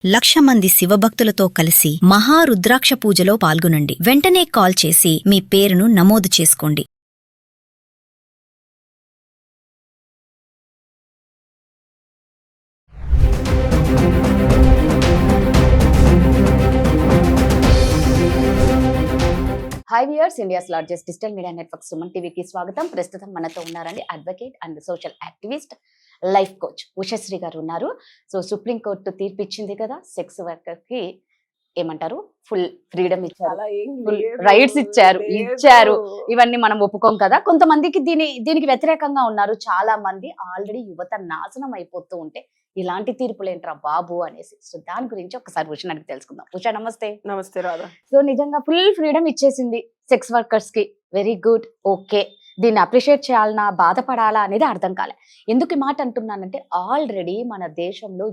1,00,000 మంది శివభక్తులతో కలిసి మహారుద్రాక్ష పూజలో పాల్గొనండి. వెంటనే కాల్ చేసి మీ పేరును నమోదు చేసుకోండి. High viewers, India's largest digital media network Suman టీవీకి స్వాగతం. ప్రస్తుతం మనతో ఉన్నారండి advocate and social activist, life coach Ushasri గారు ఉన్నారు. సో సుప్రీంకోర్టు తీర్పు ఇచ్చింది కదా, సెక్స్ వర్కర్ కి ఏమంటారు, ఫుల్ ఫ్రీడమ్ ఇచ్చారు, ఫుల్ రైట్స్ ఇచ్చారు. ఇవన్నీ మనం ఒప్పుకోం కదా. కొంతమందికి దీనికి వ్యతిరేకంగా ఉన్నారు. చాలా మంది ఆల్రెడీ యువత నాశనం అయిపోతూ ఉంటే ఇలాంటి తీర్పులు ఏంట్రా బాబు అనేసి. సో దాని గురించి ఒకసారి ఉష అడిగి తెలుసుకుందాం. ఉష నమస్తే. నమస్తే రాధా. సో నిజంగా ఫుల్ ఫ్రీడమ్ ఇచ్చేసింది సెక్స్ వర్కర్స్ కి, వెరీ గుడ్, ఓకే. దీన్ని అప్రిషియేట్ చేయాలన్నా బాధపడాలా అనేది అర్థం కాలే. ఎందుకు ఈ మాట అంటున్నానంటే, ఆల్రెడీ మన దేశంలో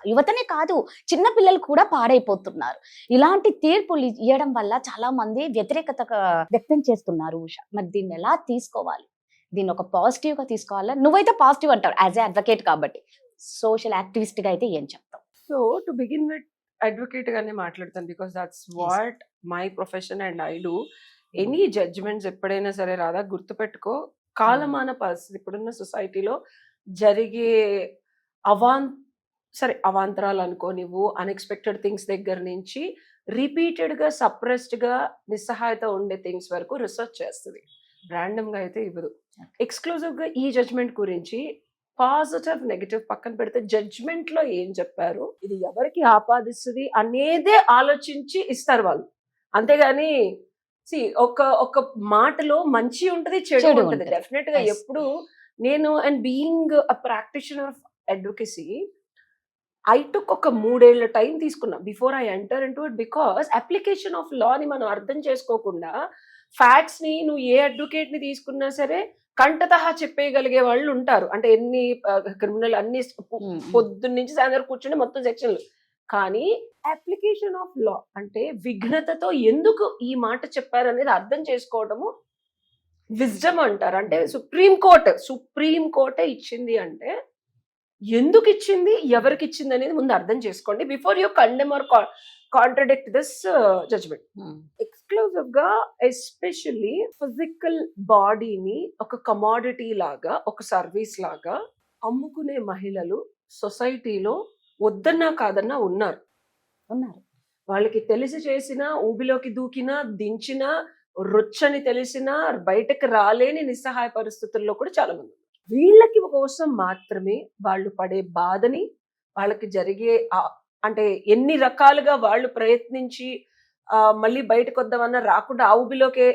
యువతనే కాదు, చిన్న పిల్లలు కూడా పాడైపోతున్నారు. ఇలాంటి తీర్పులు ఇవ్వడం వల్ల చాలా మంది వ్యతిరేకత వ్యక్తం చేస్తున్నారు. ఉష, మరి దీన్ని ఎలా తీసుకోవాలి? దీన్ని ఒక పాజిటివ్ గా తీసుకోవాలా? నువ్వైతే పాజిటివ్ అంటావు యాజ్ ఏ అడ్వకేట్ కాబట్టి, సోషల్ యాక్టివిస్ట్ గా అయితే ఏం చెప్తావు? So to begin with advocate గానే మాట్లాడతాను, because that's what my profession and I do. Any judgements ఎప్పుడైనా సరే రాదా, గుర్తుపెట్టుకో, కాలమాన పరిస్థితి ఇప్పుడున్న సొసైటీలో జరిగే అవాంతరాలు అనుకో నువ్వు, అన్ఎక్స్పెక్టెడ్ థింగ్స్ దగ్గర నుంచి రిపీటెడ్ గా సప్రెస్డ్ గా నిస్సహాయత ఉండే థింగ్స్ వరకు రీసెర్చ్ చేస్తుంది. ర్యాండమ్ గా అయితే ఇవ్వదు. ఎక్స్క్లూజివ్ గా ఈ జడ్జ్మెంట్ గురించి పాజిటివ్ నెగటివ్ పక్కన పెడితే జడ్జ్మెంట్ లో ఏం చెప్పారు, ఇది ఎవరికి ఆపాదిస్తుంది అనేదే ఆలోచించి ఇస్తారు వాళ్ళు. అంతేగాని ఒక మాటలో మంచి ఉంటది, చెడు ఉంటది. డెఫినెట్ గా ఎప్పుడు నేను, and being a practitioner of advocacy, I took ఒక 3 ఏళ్ల టైం తీసుకున్నా before I enter in to it. Because application of law ని మనం అర్థం చేసుకోకుండా, ఫ్యాక్ట్స్ ని నువ్వు ఏ అడ్వకేట్ ని తీసుకున్నా సరే కంటతహా చెప్పేయగలిగే వాళ్ళు ఉంటారు. అంటే ఎన్ని క్రిమినల్ అన్ని పొద్దున్న నుంచి సాయంత్రం కూర్చుని మొత్తం సెక్షన్లు. కానీ అప్లికేషన్ ఆఫ్ లా అంటే విఘ్నతతో ఎందుకు ఈ మాట చెప్పారు అనేది అర్థం చేసుకోవడము విజ్డమ్ అంటారు. అంటే సుప్రీం కోర్టే ఇచ్చింది అంటే ఎందుకు ఇచ్చింది, ఎవరికి ఇచ్చింది అనేది ముందు అర్థం చేసుకోండి before you condemn or contradict this judgement. Exclusive గా ఎస్పెషల్లీ ఫిజికల్ బాడీని ఒక కమోడిటీ లాగా, ఒక సర్వీస్ లాగా అమ్ముకునే మహిళలు సొసైటీలో వద్దన్నా కాదన్నా ఉన్నారు. వాళ్ళకి తెలిసి చేసినా, ఊబిలోకి దూకినా, దించినా, రొచ్చని తెలిసినా బయటకు రాలేని నిస్సహాయ పరిస్థితుల్లో కూడా చాలా మంది ఉన్నారు. వీళ్ళకి కోసం మాత్రమే వాళ్ళు పడే బాధని, వాళ్ళకి జరిగే అంటే ఎన్ని రకాలుగా వాళ్ళు ప్రయత్నించి మళ్ళీ బయటకు వద్దామన్నా రాకుండా ఆ ఊబిలోకే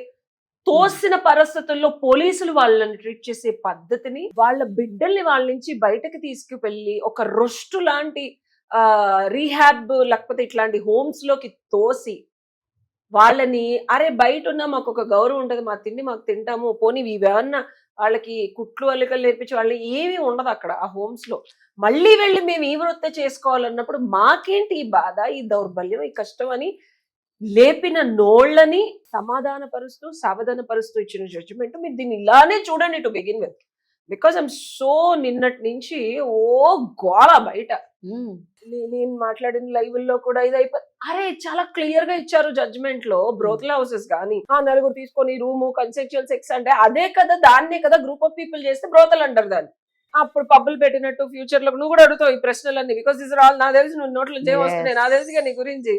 తోసిన పరిస్థితుల్లో పోలీసులు వాళ్ళని ట్రీట్ చేసే పద్ధతిని, వాళ్ళ బిడ్డల్ని వాళ్ళ నుంచి బయటకు తీసుకువెళ్ళి ఒక రొస్టు లాంటి రీహాబ్ లేకపోతే ఇట్లాంటి హోమ్స్ లోకి తోసి వాళ్ళని, అరే బయట ఉన్నా మాకు ఒక గౌరవం ఉంటుంది, మా తిండి మాకు తింటాము, పోనీ ఇవేమన్నా వాళ్ళకి కుట్లు అల్లికలు నేర్పించి వాళ్ళని ఏమీ ఉండదు అక్కడ ఆ హోమ్స్ లో. మళ్ళీ వెళ్ళి మేము ఈ వృత్తి చేసుకోవాలన్నప్పుడు మాకేంటి ఈ బాధ, ఈ దౌర్బల్యం, ఈ కష్టం అని లేపిన నోళ్ళని సమాధాన పరుస్తూ సావధాన పరుస్తూ ఇచ్చిన జడ్జిమెంట్. మీరు దీన్ని ఇలానే చూడండి to begin with. Because I'm so నిన్నటి నుంచి గోళ బయట. నేను మాట్లాడిన లైవ్ లో కూడా ఇది అరే చాలా క్లియర్ గా ఇచ్చారు జడ్జిమెంట్ లో. బ్రోతల్ హౌసెస్ కానీ నలుగురు తీసుకొని రూము కన్సెక్షువల్ సెక్స్ అంటే అదే కదా, దాన్నే కదా గ్రూప్ ఆఫ్ పీపుల్ చేస్తే బ్రోతల్ అంటారు దాన్ని. అప్పుడు పబ్బులు పెట్టినట్టు ఫ్యూచర్ లో నువ్వు కూడా అడుగుతావు ఈ ప్రశ్నలన్నీ. బికాస్ దిస్ ఆర్ ఆల్ నా తెలిసి నువ్వు నోట్లు జయం వస్తున్నాయి, నా తెలిసిగా నీ గురించి.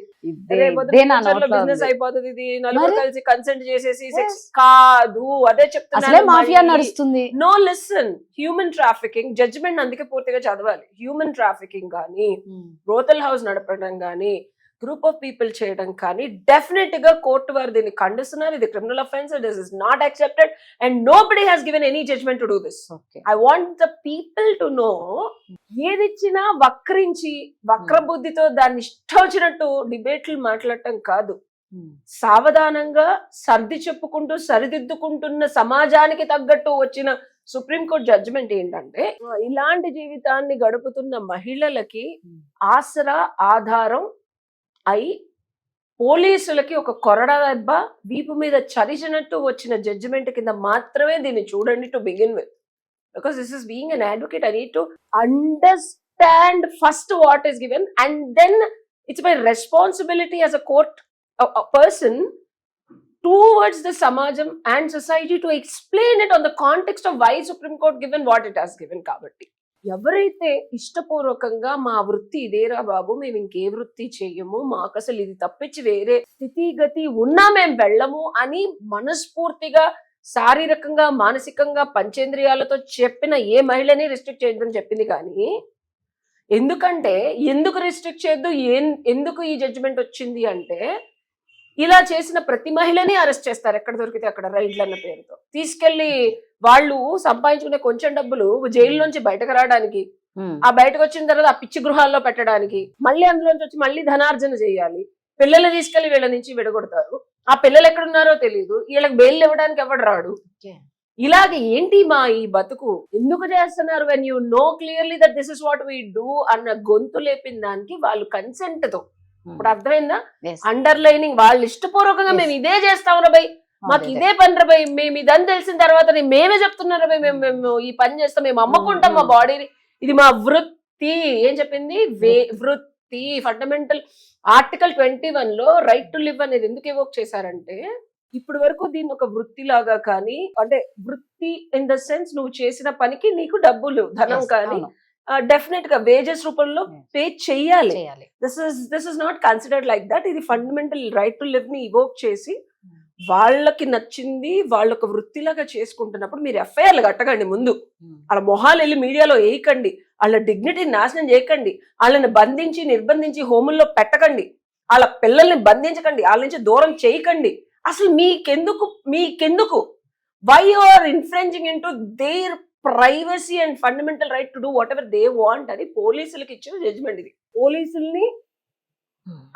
బిజినెస్ అయిపోతుంది, ఇది నలుగురు కలిసి కన్సెంట్ చేసేసి సెక్స్ కాదు, అదే చెప్తున్నా. No listen, human trafficking judgement అందుకే పూర్తిగా చదవాలి. హ్యూమన్ ట్రాఫికింగ్ కానీ, బ్రోతల్ హౌస్ నడపడం కానీ, గ్రూప్ ఆఫ్ పీపుల్ చేయడం కానీ డెఫినెట్ గా కోర్టు వారు దీన్ని ఖండిస్తున్నారు. ఇది criminal offence, this is not accepted and nobody has given any judgement to do this. I want the people to know, ఏదిచ్చినా వక్రించి వక్రబుద్ధితో దాన్ని ఇష్టం వచ్చినట్టు డిబేట్లు మాట్లాడటం కాదు. సావధానంగా సర్ది చెప్పుకుంటూ సరిదిద్దుకుంటున్న సమాజానికి తగ్గట్టు వచ్చిన సుప్రీంకోర్టు జడ్జిమెంట్ ఏంటంటే, ఇలాంటి జీవితాన్ని గడుపుతున్న మహిళలకి ఆసరా, ఆధారం అయి పోలీసులకి ఒక కొరడా దెబ్బ వీపు మీద చరిచినట్టు వచ్చిన జడ్జిమెంట్ కింద మాత్రమే దీన్ని చూడండి to begin with. Because this is being an advocate, I need to understand understand first what is given, and then it's my responsibility as a court a person towards the samajam and society to explain it on the context of why Supreme Court given what it has given. కాబట్టి ఎవరైతే ఇష్టపూర్వకంగా మా వృత్తి ఇదేరా బాబు, మేము ఇంకే వృత్తి చెయ్యము, మాకు అసలు ఇది తప్పించి వేరే స్థితిగతి ఉన్నా మేము వెళ్ళము అని మనస్ఫూర్తిగా శారీరకంగా మానసికంగా పంచేంద్రియాలతో చెప్పిన ఏ మహిళని రిస్ట్రిక్ట్ చేయొద్దని చెప్పింది. కానీ ఎందుకు రిస్ట్రిక్ట్ చేయొద్దు, ఎందుకు ఈ జడ్జిమెంట్ వచ్చింది అంటే, ఇలా చేసిన ప్రతి మహిళని అరెస్ట్ చేస్తారు ఎక్కడ దొరికితే అక్కడ, రైడ్లు అన్న పేరుతో తీసుకెళ్లి వాళ్ళు సంపాదించుకునే కొంచెం డబ్బులు జైలు నుంచి బయటకు రావడానికి, ఆ బయటకు వచ్చిన తర్వాత ఆ పిచ్చి గృహాల్లో పెట్టడానికి, మళ్ళీ అందులోంచి వచ్చి మళ్ళీ ధనార్జన చేయాలి, పిల్లల్ని తీసుకెళ్లి వీళ్ళ నుంచి విడగొడతారు, ఆ పిల్లలు ఎక్కడున్నారో తెలియదు, వీళ్ళకి బెయిల్ ఇవ్వడానికి ఎవడు రాడు. ఇలాగ ఏంటి మా ఈ బతుకు, ఎందుకు చేస్తున్నారు? When you know clearly that this is what we do అన్న గొంతు లేపిన దానికి వాళ్ళు కన్సెంట్ తో, ఇప్పుడు అర్థమైందా, అండర్లైనింగ్ వాళ్ళు ఇష్టపూర్వకంగా మేము ఇదే చేస్తాం రా బై, మాకు ఇదే పని రా బై, మేము ఇదని తెలిసిన తర్వాత మేమే చెప్తున్నారు బై, మేము ఈ పని చేస్తాం, మేము అమ్ముకుంటాం మా బాడీని, ఇది మా వృత్తి. ఏం చెప్పింది? వృత్తి. ఫండమెంటల్ ఆర్టికల్ 21 లో రైట్ టు లివ్ అనేది ఎందుకు ఎవోక్ చేశారంటే, ఇప్పటి వరకు దీన్ని ఒక వృత్తి లాగా కానీ, అంటే వృత్తి ఇన్ ద సెన్స్ నువ్వు చేసిన పనికి నీకు డబ్బులు ధనం కానీ డెఫినెట్ గా వేజెస్ రూపంలో పే చెయ్యాలి. This is not considered like that. ఇది ఫండమెంటల్ రైట్ టు లివ్ ని ఇవోక్ చేసి వాళ్ళకి నచ్చింది వాళ్ళు ఒక వృత్తిలాగా చేసుకుంటున్నప్పుడు మీరు ఎఫ్ఐఆర్లు కట్టకండి ముందు, వాళ్ళ మొహాలు వెళ్ళి మీడియాలో వేయకండి, వాళ్ళ డిగ్నిటీని నాశనం చేయకండి, వాళ్ళని బంధించి నిర్బంధించి హోముల్లో పెట్టకండి, వాళ్ళ పిల్లల్ని బంధించకండి, వాళ్ళ నుంచి దూరం చేయకండి. అసలు మీకెందుకు why you are infringing into their privacy and fundamental right to do whatever they want అని పోలీసులకు ఇచ్చిన జడ్జిమెంట్ ఇది. పోలీసుల్ని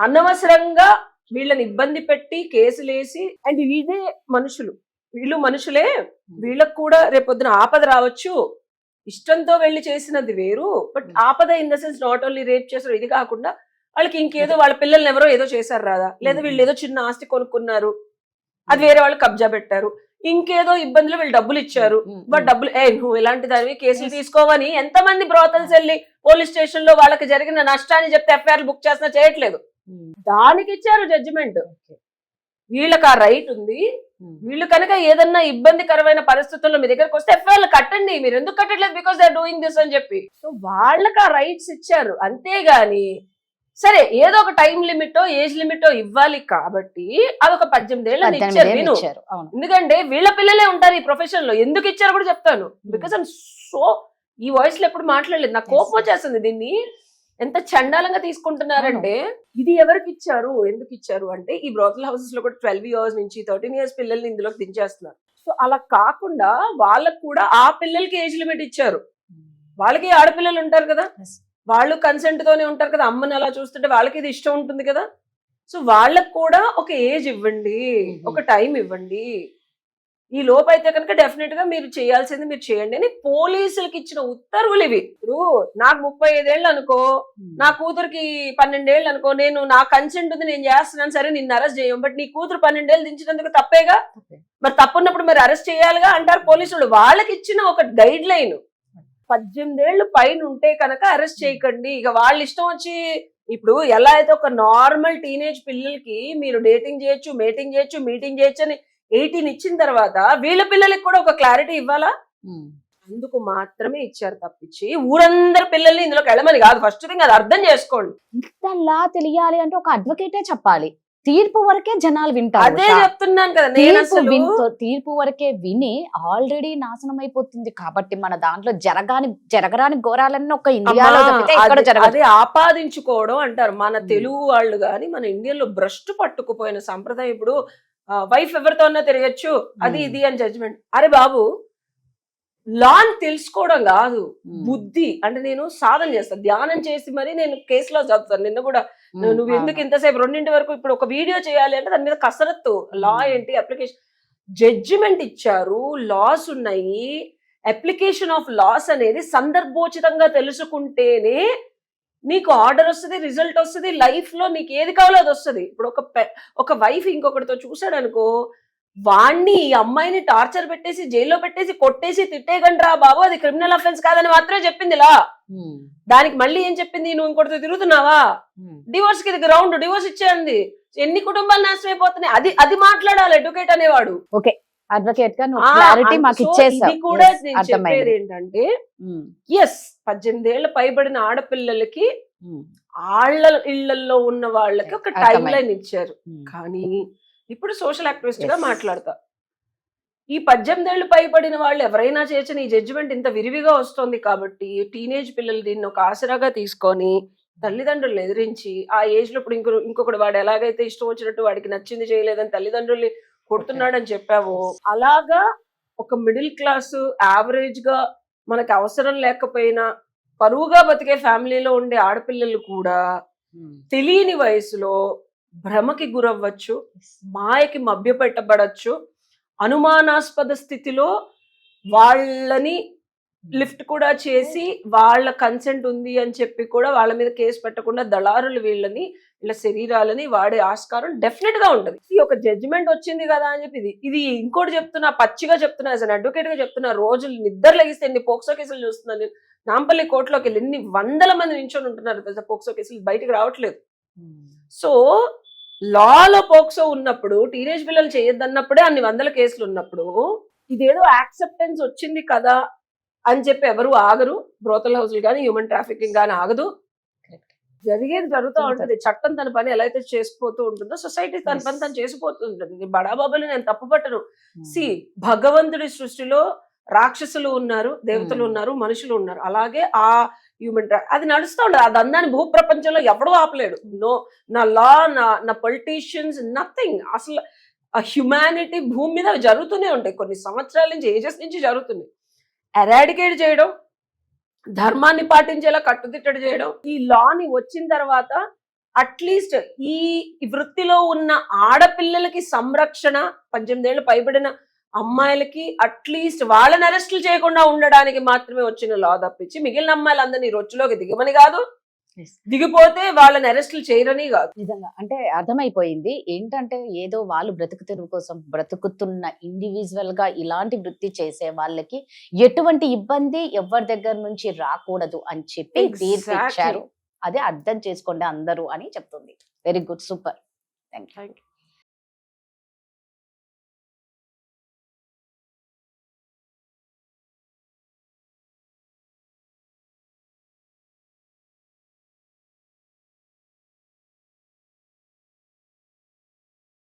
అనవసరంగా వీళ్ళని ఇబ్బంది పెట్టి కేసులేసి, అండ్ ఇదే వీళ్ళు మనుషులే, వీళ్ళకు కూడా రేపొద్దున ఆపద రావచ్చు, ఇష్టంతో వెళ్ళి చేసినది వేరు, బట్ ఆపద in the sense not only rape చేశారు, ఇది కాకుండా వాళ్ళకి ఇంకేదో వాళ్ళ పిల్లల్ని ఎవరో ఏదో చేశారు రాదా, లేదా వీళ్ళు ఏదో చిన్న ఆస్తి కొనుక్కున్నారు, అది వేరే వాళ్ళు కబ్జా పెట్టారు, ఇంకేదో ఇబ్బందులు వీళ్ళు డబ్బులు ఇచ్చారు, బట్ డబ్బులు నువ్వు ఇలాంటి దానివి కేసులు తీసుకోవని ఎంతమంది బ్రోతల్స్ వెళ్ళి పోలీస్ స్టేషన్ లో వాళ్ళకి జరిగిన నష్టాన్ని చెప్తే ఎఫ్ఐఆర్ బుక్ చేసినా చేయట్లేదు. దానికి ఇచ్చారు జడ్జిమెంట్. వీళ్ళకి ఆ రైట్ ఉంది. వీళ్ళు కనుక ఏదన్నా ఇబ్బందికరమైన పరిస్థితుల్లో మీ దగ్గరకు వస్తే ఎఫ్ఐఆర్లు కట్టండి, మీరు ఎందుకు కట్టట్లేదు, because they are doing this అని చెప్పి. సో వాళ్ళకి ఆ రైట్స్ ఇచ్చారు. అంతేగాని సరే ఏదో ఒక టైం లిమిటో ఏజ్ లిమిటో ఇవ్వాలి కాబట్టి అదొక 18 ఏళ్ళని ఇచ్చారు. నేను ఎందుకంటే వీళ్ళ పిల్లలే ఉంటారు ఈ ప్రొఫెషన్ లో, ఎందుకు ఇచ్చారు కూడా చెప్తాను. బికాస్ ఐమ్ సో ఈ వాయిస్ లో ఎప్పుడు మాట్లాడలేదు, నాకు కోపం వచ్చేస్తుంది. దీన్ని ఎంత చండాలంగా తీసుకుంటున్నారంటే, ఇది ఎవరికి ఇచ్చారు, ఎందుకు ఇచ్చారు అంటే, ఈ బ్రోతల్ హౌసెస్ లో కూడా 12 years నుంచి 13 years పిల్లల్ని ఇందులోకి దించేస్తున్నారు. సో అలా కాకుండా వాళ్ళకు కూడా ఆ పిల్లలకి ఏజ్ లిమిట్ ఇచ్చారు. వాళ్ళకి ఆడపిల్లలు ఉంటారు కదా, వాళ్ళు కన్సెంట్ తోనే ఉంటారు కదా, అమ్మని అలా చూస్తుంటే వాళ్ళకి ఇది ఇష్టం ఉంటుంది కదా. సో వాళ్ళకు కూడా ఒక ఏజ్ ఇవ్వండి, ఒక టైం ఇవ్వండి. ఈ లోపు అయితే కనుక డెఫినెట్ గా మీరు చేయాల్సింది మీరు చేయండి అని పోలీసులకి ఇచ్చిన ఉత్తర్వులు ఇవి. ఇప్పుడు నాకు 35 ఏళ్ళు అనుకో, నా కూతురికి 12 ఏళ్ళు అనుకో, నేను నా కన్సెంట్ ఉంది నేను చేస్తున్నాను, సరే నిన్ను అరెస్ట్ చేయం, బట్ నీ కూతురు 12 ఏళ్ళు దించినందుకు తప్పేగా, మరి తప్పున్నప్పుడు మరి అరెస్ట్ చేయాలిగా అంటారు పోలీసులు. వాళ్ళకి ఇచ్చిన ఒక గైడ్ లైన్ 18 ఏళ్ళు పైన ఉంటే కనుక అరెస్ట్ చేయకండి. ఇక వాళ్ళ ఇష్టం వచ్చి, ఇప్పుడు ఎలా అయితే ఒక నార్మల్ టీనేజ్ పిల్లలకి మీరు డేటింగ్ చేయొచ్చు, మేటింగ్ చేయొచ్చు, మీటింగ్ చేయొచ్చు అని 18 ఇచ్చిన తర్వాత వీళ్ళ పిల్లలకి కూడా ఒక క్లారిటీ ఇవ్వాలా, అందుకు మాత్రమే ఇచ్చారు తప్పించి ఊరందరి పిల్లల్ని ఇందులోకి వెళ్ళమని కాదు. ఫస్ట్ థింగ్ అది అర్థం చేసుకోండి. ఇంతలా తెలియాలి అంటే ఒక అడ్వకేటే చెప్పాలి. తీర్పు వరకే జనాలు వింటారు. అదే చెప్తున్నాను కదా, తీర్పు వరకే విని ఆల్రెడీ నాశనం అయిపోతుంది. కాబట్టి మన దాంట్లో జరగరాని ఘోరాలన్నీ ఒక ఇండియాలో అదే ఆపాదించుకోవడం అంటారు. మన తెలుగు వాళ్ళు గాని మన ఇండియాలో భ్రష్టు పట్టుకుపోయిన సంప్రదాయం. ఇప్పుడు వైఫ్ ఎవరితో అన్నా తిరగచ్చు, అది ఇది అని జడ్జిమెంట్. అరే బాబు, లాన్ తెలుసుకోవడం కాదు, బుద్ధి. అంటే నేను సాధన చేస్తాను, ధ్యానం చేసి మరి నేను కేసులో చదువుతాను. నిన్న కూడా నువ్వు ఎందుకు ఇంతసేపు 2 వరకు ఇప్పుడు ఒక వీడియో చేయాలి అంటే దాని మీద కసరత్తు. లా ఏంటి, అప్లికేషన్, జడ్జిమెంట్ ఇచ్చారు, లాస్ ఉన్నాయి. అప్లికేషన్ ఆఫ్ లాస్ అనేది సందర్భోచితంగా తెలుసుకుంటేనే నీకు ఆర్డర్ వస్తుంది, రిజల్ట్ వస్తుంది, లైఫ్ లో నీకు ఏది కావాలో అది వస్తుంది. ఇప్పుడు ఒక వైఫ్ ఇంకొకటితో చూసాడు అనుకో, వాణ్ణి ఈ అమ్మాయిని టార్చర్ పెట్టేసి జైల్లో పెట్టేసి కొట్టేసి తిట్టేయకండి రా బాబు, అది క్రిమినల్ అఫెన్స్ కాదని మాత్రమే చెప్పింది ఇలా. దానికి మళ్ళీ ఏం చెప్పింది, నువ్వు ఇంకొకటితో తిరుగుతున్నావా, డివోర్స్ కి ఇది గ్రౌండ్, డివోర్స్ ఇచ్చేయండి, ఎన్ని కుటుంబాలు నాశనం అయిపోతున్నాయి, అది మాట్లాడాలి ఎడ్యుకేట్ అనేవాడు. ఓకే, అడ్వకేట్ గా నువ్వు క్లారిటీ మాకు ఇచ్చేసావు. ఇది కూడా నేను చెప్పేది ఏంటంటే, ఎస్ 18 ఏళ్ల పైబడిన ఆడపిల్లలకి ఆళ్ళ ఇళ్లలో ఉన్న వాళ్ళకి ఒక టైం లైన్ ఇచ్చారు. కానీ ఇప్పుడు సోషల్ యాక్టివిస్ట్ గా మాట్లాడతా, ఈ 18 ఏళ్లు పైబడిన వాళ్ళు ఎవరైనా చేయొచ్చని ఈ జడ్జిమెంట్ ఇంత విరివిగా వస్తుంది కాబట్టి టీనేజ్ పిల్లలు దీన్ని ఒక ఆసరాగా తీసుకొని తల్లిదండ్రులను ఎదిరించి, ఆ ఏజ్ లో ఇప్పుడు ఇంకొకటి వాడు ఎలాగైతే ఇష్టం వచ్చినట్టు వాడికి నచ్చింది చేయలేదని తల్లిదండ్రుల్ని కొడుతున్నాడని చెప్పావో, అలాగా ఒక మిడిల్ క్లాస్ యావరేజ్ గా మనకు అవసరం లేకపోయినా పరువుగా బతికే ఫ్యామిలీలో ఉండే ఆడపిల్లలు కూడా తెలియని వయసులో భ్రమకి గురవ్వచ్చు, మాయకి మభ్యపెట్టబడచ్చు, అనుమానాస్పద స్థితిలో వాళ్ళని లిఫ్ట్ కూడా చేసి వాళ్ళ కన్సెంట్ ఉంది అని చెప్పి కూడా వాళ్ళ మీద కేసు పెట్టకుండా దళారులు వీళ్ళ శరీరాలని వాడే ఆస్కారం డెఫినెట్ గా ఉంటది. ఈ ఒక జడ్జిమెంట్ వచ్చింది కదా అని చెప్పి ఇది ఇంకోటి చెప్తున్నా, పచ్చిగా చెప్తున్నా, యాజ్ అన్ అడ్వకేట్ గా చెప్తున్నా, రోజులు నిద్ర లెగిస్తే ఎన్ని పోక్సో కేసులు చూస్తున్నాను. నాంపల్లి కోర్టులోకి వెళ్ళి ఎన్ని వందల మంది నించొని ఉంటున్నారు పోక్సో కేసులు, బయటకు రావట్లేదు. సో లాలో పోక్సో ఉన్నప్పుడు, టీనేజ్ పిల్లలు చేయొద్దన్నప్పుడే అన్ని వందల కేసులు ఉన్నప్పుడు, ఇదేదో యాక్సెప్టెన్స్ వచ్చింది కదా అని చెప్పి ఎవరు ఆగరు. బ్రోతల్ హౌస్లు కానీ హ్యూమన్ ట్రాఫికింగ్ కానీ ఆగదు. జరిగేది జరుగుతూ ఉంటుంది. చట్టం తన పని ఎలా అయితే చేసుకుపోతూ ఉంటుందో సొసైటీ తన పని తను చేసిపోతూ ఉంటుంది. బడాబాబులు నేను తప్పు పట్టను. భగవంతుడి సృష్టిలో రాక్షసులు ఉన్నారు, దేవతలు ఉన్నారు, మనుషులు ఉన్నారు. అలాగే ఆ హ్యూమన్ అది నడుస్తూ ఉండదు. అది అందాన్ని భూ ప్రపంచంలో ఎవడూ ఆపలేడు. నా లా, నా పొలిటీషియన్స్, నథింగ్. అసలు ఆ హ్యుమానిటీ భూమి మీద జరుగుతూనే ఉంటాయి. కొన్ని సంవత్సరాల నుంచి, ఏజెస్ నుంచి జరుగుతుంది. ఎరాడికేట్ చేయడం, ధర్మాన్ని పాటించేలా కట్టుదిట్టడి చేయడం, ఈ లాని వచ్చిన తర్వాత అట్లీస్ట్ ఈ వృత్తిలో ఉన్న ఆడపిల్లలకి సంరక్షణ, 18 ఏళ్ళు పైబడిన అమ్మాయిలకి అట్లీస్ట్ వాళ్ళని అరెస్టులు చేయకుండా ఉండడానికి మాత్రమే వచ్చిన లా తప్పించి మిగిలిన అమ్మాయిలందరినీ రొచ్చులోకి దిగమని కాదు, దిగిపోతే వాళ్ళని అరెస్టులు చేయరని కాదు. నిజంగా అంటే అర్థమైపోయింది ఏంటంటే, ఏదో వాళ్ళు బ్రతుకు తెరువు కోసం బ్రతుకుతున్న ఇండివిజువల్ గా ఇలాంటి వృత్తి చేసే వాళ్ళకి ఎటువంటి ఇబ్బంది ఎవరి దగ్గర నుంచి రాకూడదు అని చెప్పి తీర్పిచ్చారు. అదే అర్థం చేసుకోండి అందరూ అని చెప్తుంది. Very good, super, thank you.